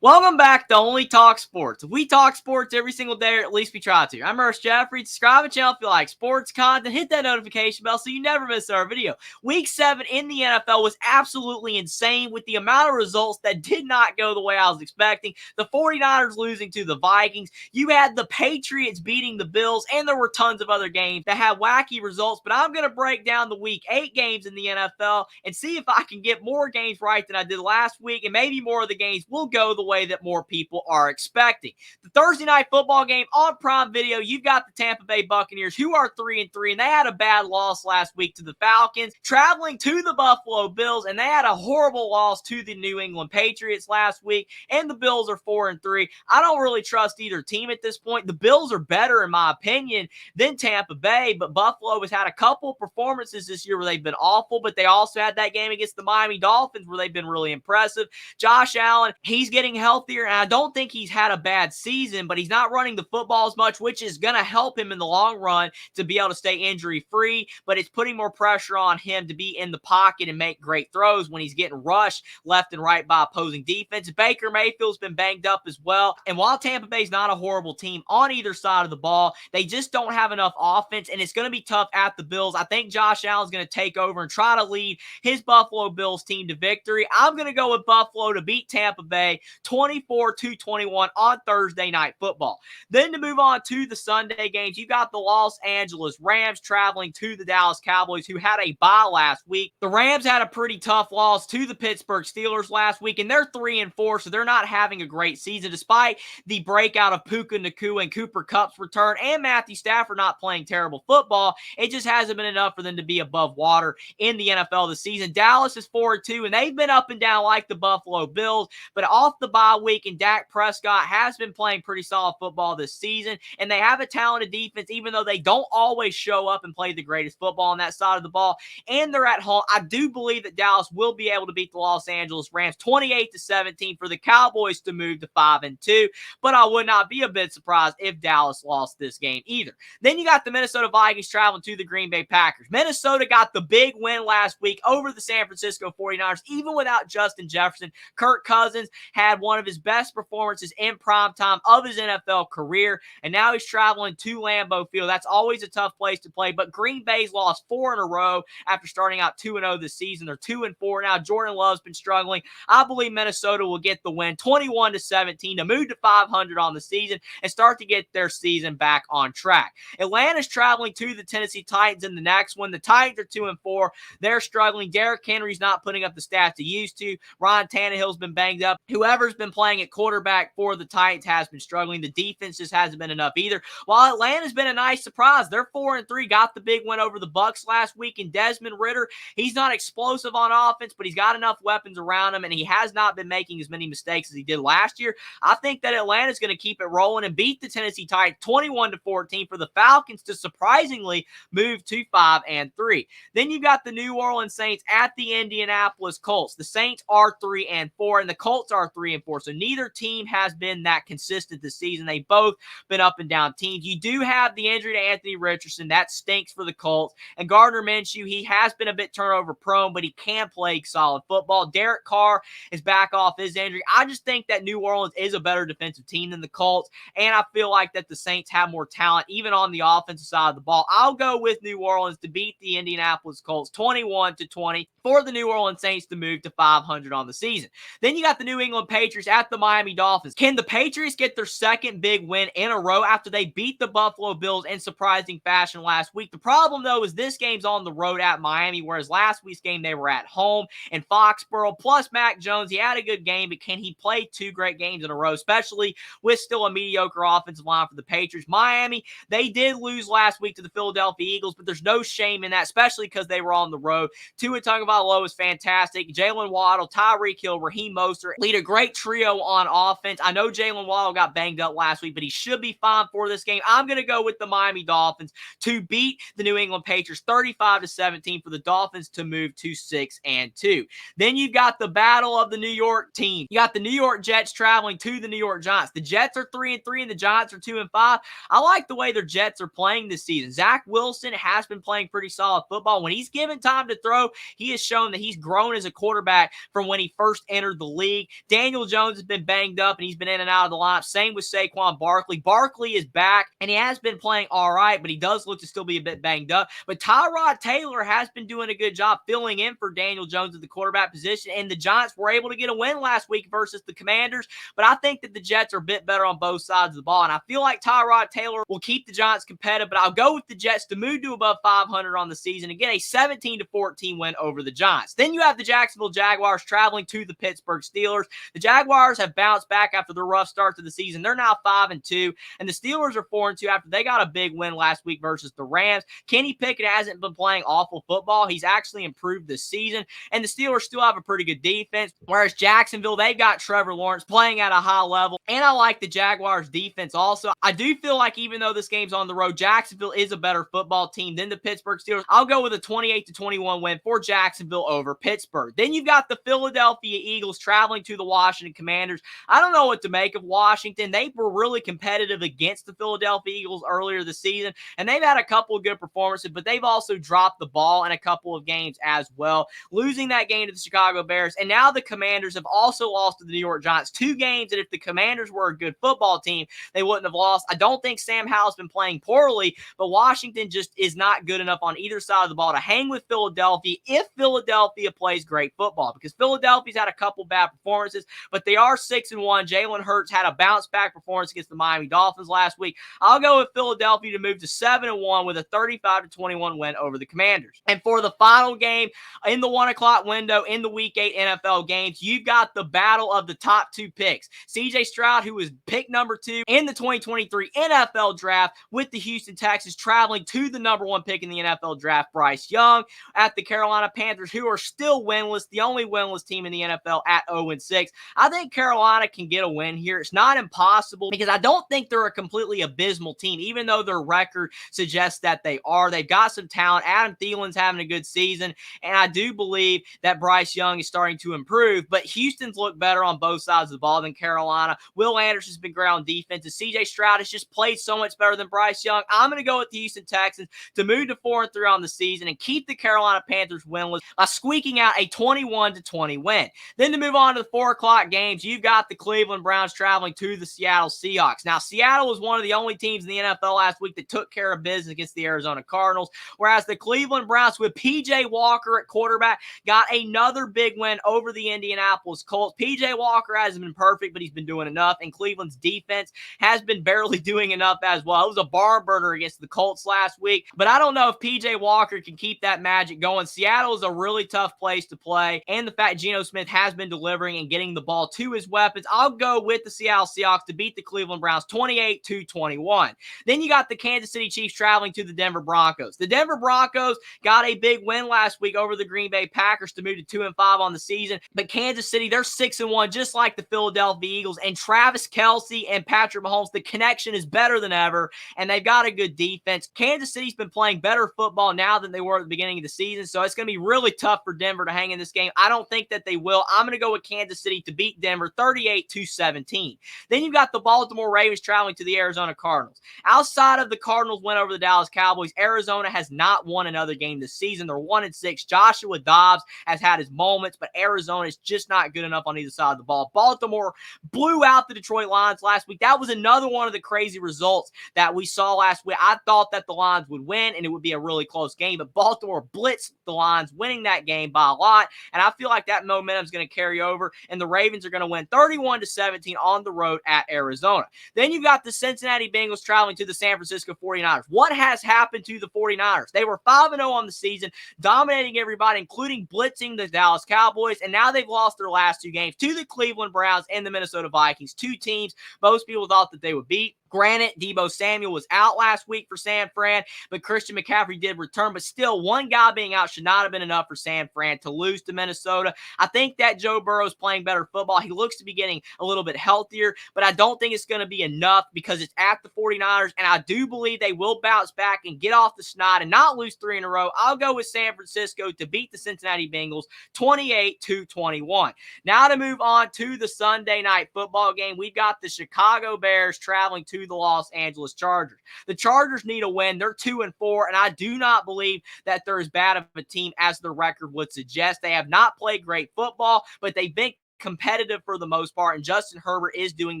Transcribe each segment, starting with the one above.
Welcome back to Only Talk Sports. We talk sports every single day, or at least we try to. I'm Ernest Jeffrey. Subscribe to the channel if you like sports content. Hit that notification bell so you never miss our video. Week 7 in the NFL was absolutely insane with the amount of results that did not go the way I was expecting. The 49ers losing to the Vikings. You had the Patriots beating the Bills, and there were tons of other games that had wacky results. But I'm going to break down the Week 8 games in the NFL and see if I can get more games right than I did last week, and maybe more of the games will go the way that more people are expecting. The Thursday night football game on Prime Video, you've got the Tampa Bay Buccaneers, who are 3-3, and they had a bad loss last week to the Falcons, traveling to the Buffalo Bills, and they had a horrible loss to the New England Patriots last week, and the Bills are 4-3. I don't really trust either team at this point. The Bills are better, in my opinion, than Tampa Bay, but Buffalo has had a couple performances this year where they've been awful, but they also had that game against the Miami Dolphins where they've been really impressive. Josh Allen, he's getting healthier, and I don't think he's had a bad season, but he's not running the football as much, which is going to help him in the long run to be able to stay injury-free, but it's putting more pressure on him to be in the pocket and make great throws when he's getting rushed left and right by opposing defense. Baker Mayfield's been banged up as well, and while Tampa Bay's not a horrible team on either side of the ball, they just don't have enough offense, and it's going to be tough at the Bills. I think Josh Allen's going to take over and try to lead his Buffalo Bills team to victory. I'm going to go with Buffalo to beat Tampa Bay 24-21 on Thursday Night Football. Then to move on to the Sunday games, you got the Los Angeles Rams traveling to the Dallas Cowboys, who had a bye last week. The Rams had a pretty tough loss to the Pittsburgh Steelers last week, and they're 3-4, so they're not having a great season despite the breakout of Puka Nacua and Cooper Kupp's return and Matthew Stafford not playing terrible football. It just hasn't been enough for them to be above water in the NFL this season. Dallas is 4-2, and they've been up and down like the Buffalo Bills, but off the bye week, and Dak Prescott has been playing pretty solid football this season, and they have a talented defense, even though they don't always show up and play the greatest football on that side of the ball, and they're at home. I do believe that Dallas will be able to beat the Los Angeles Rams 28-17 for the Cowboys to move to 5-2, but I would not be a bit surprised if Dallas lost this game either. Then you got the Minnesota Vikings traveling to the Green Bay Packers. Minnesota got the big win last week over the San Francisco 49ers, even without Justin Jefferson. Kirk Cousins had one of his best performances in primetime of his NFL career, and now he's traveling to Lambeau Field. That's always a tough place to play, but Green Bay's lost 4 in a row after starting out 2-0 this season. They're 2-4 now. Jordan Love's been struggling. I believe Minnesota will get the win 21-17 to move to 500 on the season and start to get their season back on track. Atlanta's traveling to the Tennessee Titans in the next one. The Titans are 2-4. They're struggling. Derrick Henry's not putting up the stats he used to. Ryan Tannehill's been banged up. Whoever's been playing at quarterback for the Titans has been struggling. The defense just hasn't been enough either. While Atlanta's been a nice surprise. They're 4-3, got the big win over the Bucs last week, and Desmond Ridder, he's not explosive on offense, but he's got enough weapons around him, and he has not been making as many mistakes as he did last year. I think that Atlanta's going to keep it rolling and beat the Tennessee Titans 21-14 for the Falcons to surprisingly move to 5-3. Then you got the New Orleans Saints at the Indianapolis Colts. The Saints are 3-4, and the Colts are 3-4, so neither team has been that consistent this season. They've both been up and down teams. You do have the injury to Anthony Richardson. That stinks for the Colts. And Gardner Minshew, he has been a bit turnover prone, but he can play solid football. Derek Carr is back off his injury. I just think that New Orleans is a better defensive team than the Colts, and I feel like that the Saints have more talent, even on the offensive side of the ball. I'll go with New Orleans to beat the Indianapolis Colts 21-20 for the New Orleans Saints to move to 500 on the season. Then you got the New England Patriots at the Miami Dolphins. Can the Patriots get their second big win in a row after they beat the Buffalo Bills in surprising fashion last week? The problem, though, is this game's on the road at Miami, whereas last week's game they were at home in Foxborough. Plus, Mac Jones, he had a good game, but can he play 2 great games in a row, especially with still a mediocre offensive line for the Patriots? Miami, they did lose last week to the Philadelphia Eagles, but there's no shame in that, especially because they were on the road. Tua Tagovailoa is fantastic. Jalen Waddle, Tyreek Hill, Raheem Mostert lead a great trio on offense. I know Jalen Waddle got banged up last week, but he should be fine for this game. I'm going to go with the Miami Dolphins to beat the New England Patriots 35-17 for the Dolphins to move to 6-2. Then you've got the battle of the New York team. You got the New York Jets traveling to the New York Giants. The Jets are 3-3 and the Giants are 2-5. I like the way their Jets are playing this season. Zach Wilson has been playing pretty solid football. When he's given time to throw, he has shown that he's grown as a quarterback from when he first entered the league. Daniel Jones has been banged up, and he's been in and out of the lineup. Same with Saquon Barkley. Barkley is back, and he has been playing all right, but he does look to still be a bit banged up. But Tyrod Taylor has been doing a good job filling in for Daniel Jones at the quarterback position, and the Giants were able to get a win last week versus the Commanders. But I think that the Jets are a bit better on both sides of the ball, and I feel like Tyrod Taylor will keep the Giants competitive, but I'll go with the Jets to move to above 500 on the season and get a 17-14 win over the Giants. Then you have the Jacksonville Jaguars traveling to the Pittsburgh Steelers. The Jaguars have bounced back after the rough start to the season. They're now 5-2, and the Steelers are 4-2 after they got a big win last week versus the Rams. Kenny Pickett hasn't been playing awful football. He's actually improved this season, and the Steelers still have a pretty good defense, whereas Jacksonville, they've got Trevor Lawrence playing at a high level, and I like the Jaguars defense also. I do feel like even though this game's on the road, Jacksonville is a better football team than the Pittsburgh Steelers. I'll go with a 28-21 win for Jacksonville over Pittsburgh. Then you've got the Philadelphia Eagles traveling to the Washington Commanders. I don't know what to make of Washington. They were really competitive against the Philadelphia Eagles earlier this season, and they've had a couple of good performances, but they've also dropped the ball in a couple of games as well, losing that game to the Chicago Bears. And now the Commanders have also lost to the New York Giants. 2 games that if the Commanders were a good football team, they wouldn't have lost. I don't think Sam Howell's been playing poorly, but Washington just is not good enough on either side of the ball to hang with Philadelphia if Philadelphia plays great football, because Philadelphia's had a couple bad performances, but they are 6-1. Jalen Hurts had a bounce-back performance against the Miami Dolphins last week. I'll go with Philadelphia to move to 7-1 with a 35-21 win over the Commanders. And for the final game in the 1 o'clock window in the Week 8 NFL games, you've got the battle of the top 2 picks. C.J. Stroud, who was pick number 2 in the 2023 NFL Draft with the Houston Texans, traveling to the number 1 pick in the NFL Draft, Bryce Young, at the Carolina Panthers, who are still winless, the only winless team in the NFL at 0-6. I think Carolina can get a win here. It's not impossible because I don't think they're a completely abysmal team, even though their record suggests that they are. They've got some talent. Adam Thielen's having a good season, and I do believe that Bryce Young is starting to improve, but Houston's looked better on both sides of the ball than Carolina. Will Anderson's been great on defense, and C.J. Stroud has just played so much better than Bryce Young. I'm going to go with the Houston Texans to move to 4-3 on the season and keep the Carolina Panthers winless by squeaking out a 21-20 win. Then to move on to the 4 o'clock games, you've got the Cleveland Browns traveling to the Seattle Seahawks. Now, Seattle was one of the only teams in the NFL last week that took care of business against the Arizona Cardinals, whereas the Cleveland Browns with P.J. Walker at quarterback got another big win over the Indianapolis Colts. P.J. Walker hasn't been perfect, but he's been doing enough, and Cleveland's defense has been barely doing enough as well. It was a barn burner against the Colts last week, but I don't know if P.J. Walker can keep that magic going. Seattle is a really tough place to play, and the fact Geno Smith has been delivering and getting the ball to his weapons, I'll go with the Seattle Seahawks to beat the Cleveland Browns 28-21. Then you got the Kansas City Chiefs traveling to the Denver Broncos. The Denver Broncos got a big win last week over the Green Bay Packers to move to 2-5 on the season, but Kansas City, they're 6-1, just like the Philadelphia Eagles, and Travis Kelce and Patrick Mahomes, the connection is better than ever, and they've got a good defense. Kansas City's been playing better football now than they were at the beginning of the season, so it's going to be really tough for Denver to hang in this game. I don't think that they will. I'm going to go with Kansas City to beat Denver 38-17. Then you've got the Baltimore Ravens traveling to the Arizona Cardinals. Outside of the Cardinals win over the Dallas Cowboys, Arizona has not won another game this season. They're 1-6. Joshua Dobbs has had his moments, but Arizona is just not good enough on either side of the ball. Baltimore blew out the Detroit Lions last week. That was another one of the crazy results that we saw last week. I thought that the Lions would win and it would be a really close game, but Baltimore blitzed the Lions, winning that game by a lot, and I feel like that momentum is going to carry over, and the Ravens are going to win 31-17 on the road at Arizona. Then you've got the Cincinnati Bengals traveling to the San Francisco 49ers. What has happened to the 49ers? They were 5-0 on the season, dominating everybody, including blitzing the Dallas Cowboys, and now they've lost their last 2 games to the Cleveland Browns and the Minnesota Vikings, 2 teams most people thought that they would beat. Granted, Deebo Samuel was out last week for San Fran, but Christian McCaffrey did return. But still, one guy being out should not have been enough for San Fran to lose to Minnesota. I think that Joe Burrow is playing better football. He looks to be getting a little bit healthier, but I don't think it's going to be enough because it's at the 49ers, and I do believe they will bounce back and get off the snot and not lose 3 in a row. I'll go with San Francisco to beat the Cincinnati Bengals 28-21. Now to move on to the Sunday night football game, we've got the Chicago Bears traveling to the Los Angeles Chargers. The Chargers need a win. They're 2-4, and I do not believe that they're as bad of a team as the record would suggest. They have not played great football, but they've been competitive for the most part, and Justin Herbert is doing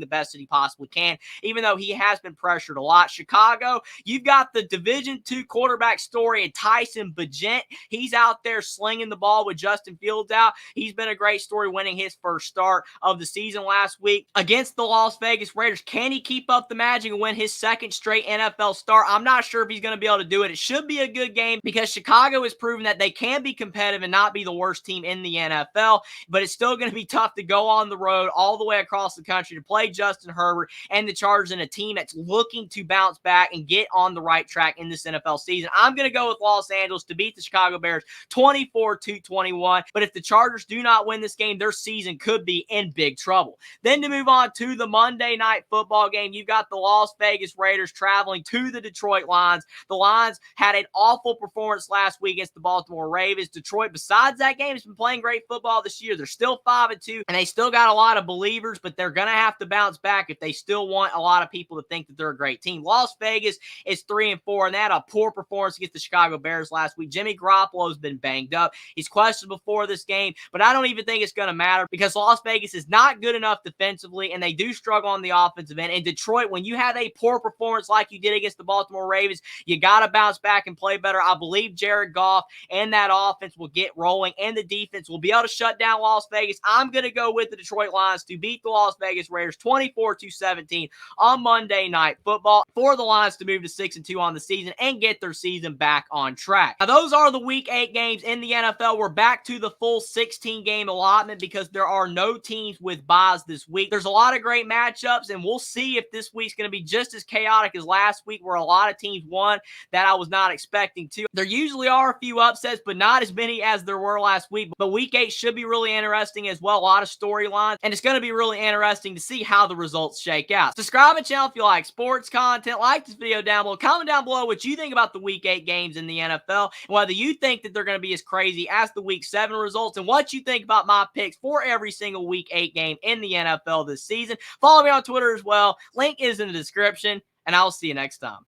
the best that he possibly can, even though he has been pressured a lot. Chicago, you've got the Division II quarterback story and Tyson Bagent. He's out there slinging the ball with Justin Fields out. He's been a great story, winning his first start of the season last week against the Las Vegas Raiders. Can he keep up the magic and win his second straight NFL start? I'm not sure if he's going to be able to do it. It should be a good game because Chicago has proven that they can be competitive and not be the worst team in the NFL, but it's still going to be tough to go on the road all the way across the country to play Justin Herbert and the Chargers in a team that's looking to bounce back and get on the right track in this NFL season. I'm going to go with Los Angeles to beat the Chicago Bears 24-21, but if the Chargers do not win this game, their season could be in big trouble. Then to move on to the Monday Night Football game, you've got the Las Vegas Raiders traveling to the Detroit Lions. The Lions had an awful performance last week against the Baltimore Ravens. Detroit, besides that game, has been playing great football this year. They're still 5-2, and they still got a lot of believers, but they're going to have to bounce back if they still want a lot of people to think that they're a great team. Las Vegas is 3-4, and they had a poor performance against the Chicago Bears last week. Jimmy Garoppolo has been banged up. He's questioned before this game, but I don't even think it's going to matter because Las Vegas is not good enough defensively, and they do struggle on the offensive end. In Detroit, when you have a poor performance like you did against the Baltimore Ravens, you got to bounce back and play better. I believe Jared Goff and that offense will get rolling, and the defense will be able to shut down Las Vegas. I'm going to go with the Detroit Lions to beat the Las Vegas Raiders 24-17 on Monday Night Football for the Lions to move to 6-2 on the season and get their season back on track. Now, those are the Week 8 games in the NFL. We're back to the full 16-game allotment because there are no teams with byes this week. There's a lot of great matchups, and we'll see if this week's going to be just as chaotic as last week, where a lot of teams won that I was not expecting to. There usually are a few upsets, but not as many as there were last week. But Week 8 should be really interesting as well. A lot of storylines, and it's going to be really interesting to see how the results shake out. Subscribe to the channel if you like sports content. Like this video down below. Comment down below what you think about the Week 8 games in the NFL, and whether you think that they're going to be as crazy as the Week 7 results, and what you think about my picks for every single Week 8 game in the NFL this season. Follow me on Twitter as well. Link is in the description, and I'll see you next time.